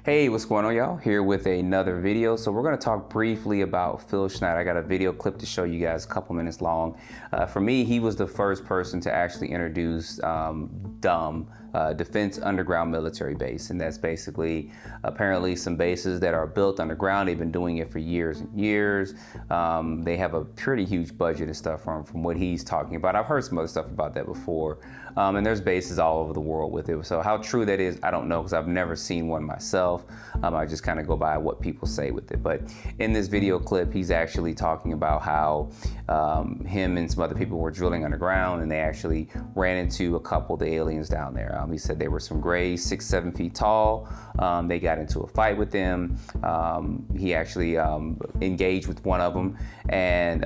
Hey, what's going on, y'all? Here with another video. So we're going to talk briefly about Phil Schneider. I got a video clip to show you guys, a couple minutes long. For me, he was the first person to actually introduce DUM, Defense Underground Military Base, and that's basically apparently some bases that are built underground. They've been doing it for years and years. They have a pretty huge budget and stuff from what he's talking about. I've heard some other stuff about that before, and there's bases all over the world with it. So how true that is, I don't know, because I've never seen one myself. I just kind of go by what people say with it. But in this video clip, he's actually talking about how him and some other people were drilling underground, and they actually ran into a couple of the aliens down there. He said they were some grays, 6-7 feet tall. They got into a fight with them. He actually engaged with one of them, and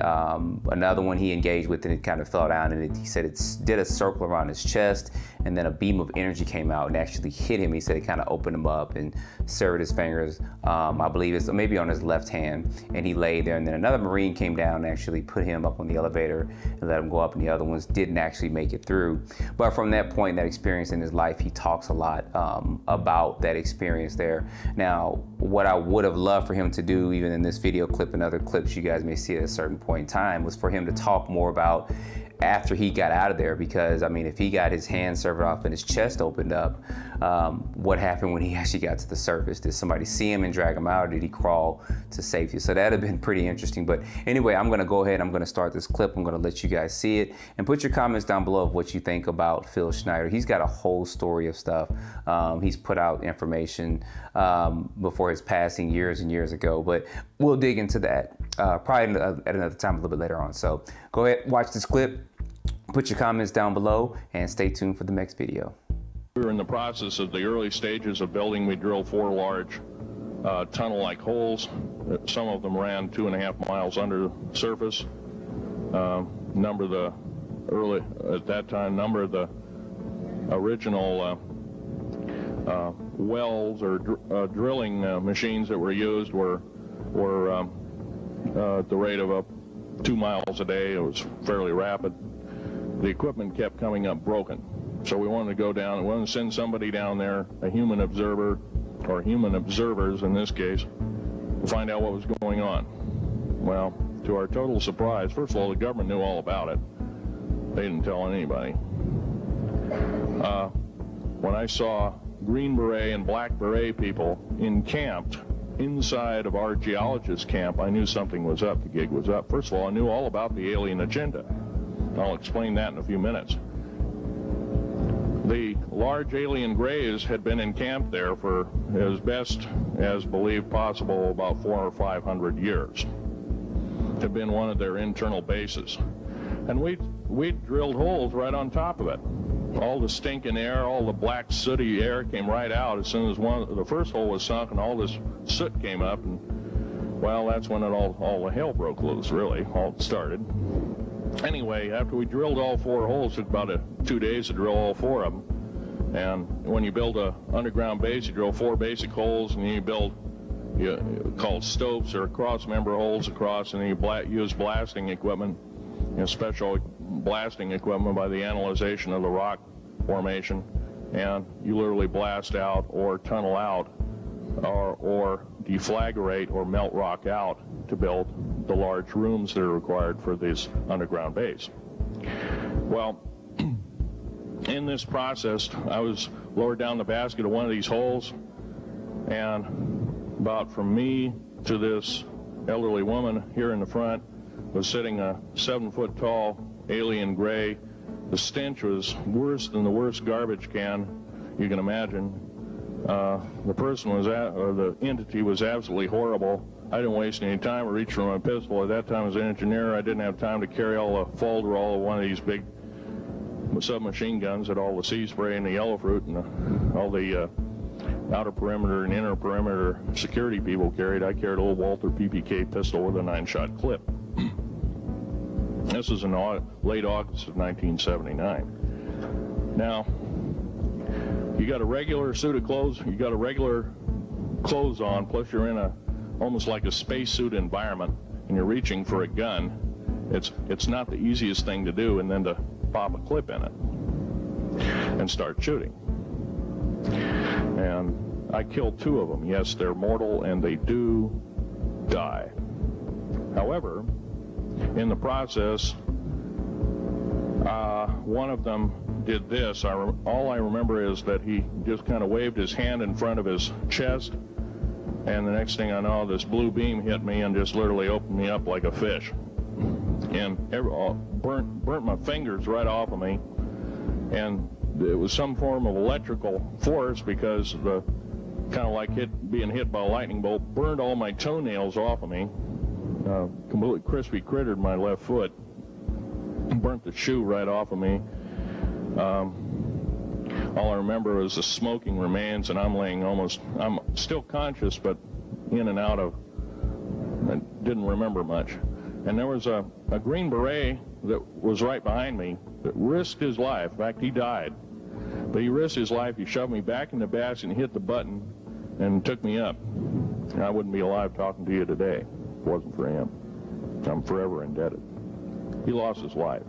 another one he engaged with, and it kind of fell down, and he said it did a circle around his chest, and then a beam of energy came out and actually hit him. He said it kind of opened him up and severed his fingers. I believe it's maybe on his left hand, and he lay there, and then another Marine came down and actually put him up on the elevator and let him go up, and the other ones didn't actually make it through. But from that point, that experience in his life, he talks a lot about that experience there. Now, what I would have loved for him to do, even in this video clip and other clips you guys may see at a certain point in time, was for him to talk more about after he got out of there, because I mean, if he got his hand severed off and his chest opened up, what happened when he actually got to the surface? Did somebody see him and drag him out, or did he crawl to safety? So that'd have been pretty interesting. But anyway, I'm gonna go ahead, I'm gonna start this clip, I'm gonna let you guys see it, and put your comments down below of what you think about Phil Schneider. He's got a whole story of stuff. He's put out information before his passing years and years ago, but we'll dig into that probably at another time, a little bit later on. So go ahead, watch this clip, put your comments down below, and stay tuned for the next video. We were in the process of the early stages of building. We drilled 4 large tunnel-like holes. Some of them ran 2.5 miles under the surface. Number of the original wells or drilling machines that were used were at the rate of 2 miles a day. It was fairly rapid. The equipment kept coming up broken. So we wanted to go down, we wanted to send somebody down there, a human observer, or human observers in this case, to find out what was going on. Well, to our total surprise, first of all, the government knew all about it. They didn't tell anybody. When I saw Green Beret and Black Beret people encamped inside of our geologist camp, I knew something was up, the gig was up. First of all, I knew all about the alien agenda. I'll explain that in a few minutes. The large alien grays had been encamped there for, as best as believed possible, about 400 or 500 years. Had been one of their internal bases. And we drilled holes right on top of it. All the stinking air, all the black sooty air came right out as soon as the first hole was sunk, and all this soot came up, and well, that's when it all the hell broke loose, really, all started. Anyway, after we drilled all 4 holes, it took about 2 days to drill all 4 of them. And when you build an underground base, you drill 4 basic holes, and then you build called stopes or cross-member holes across, and then you use blasting equipment, special blasting equipment by the analyzation of the rock formation, and you literally blast out or tunnel out or deflagrate or melt rock out to build the large rooms that are required for this underground base. Well, in this process, I was lowered down the basket of one of these holes, and about from me to this elderly woman here in the front was sitting a 7-foot-tall alien gray. The stench was worse than the worst garbage can you can imagine. The person was or the entity was absolutely horrible. I didn't waste any time. I reached for my pistol. At that time, as an engineer, I didn't have time to carry all the folderol of one of these big submachine guns that all the sea spray and the yellow fruit and all the outer perimeter and inner perimeter security people carried. I carried a little Walther PPK pistol with a 9-shot clip. This is in late August of 1979. Now, you got a regular suit of clothes, you got a regular clothes on, plus you're in almost like a spacesuit environment, and you're reaching for a gun. It's not the easiest thing to do, and then to pop a clip in it and start shooting. And I killed 2 of them. Yes, they're mortal and they do die. However, in the process, one of them did this. All I remember is that he just kind of waved his hand in front of his chest, and the next thing I know, this blue beam hit me and just literally opened me up like a fish. And burnt my fingers right off of me. And it was some form of electrical force, because the kind of like being hit by a lightning bolt burned all my toenails off of me. Completely crispy crittered my left foot. Burnt the shoe right off of me. All I remember was the smoking remains, and I'm still conscious, but in and out of, I didn't remember much. And there was a Green Beret that was right behind me that risked his life. In fact, he died. But he risked his life. He shoved me back in the basket and hit the button and took me up. And I wouldn't be alive talking to you today if it wasn't for him. I'm forever indebted. He lost his life.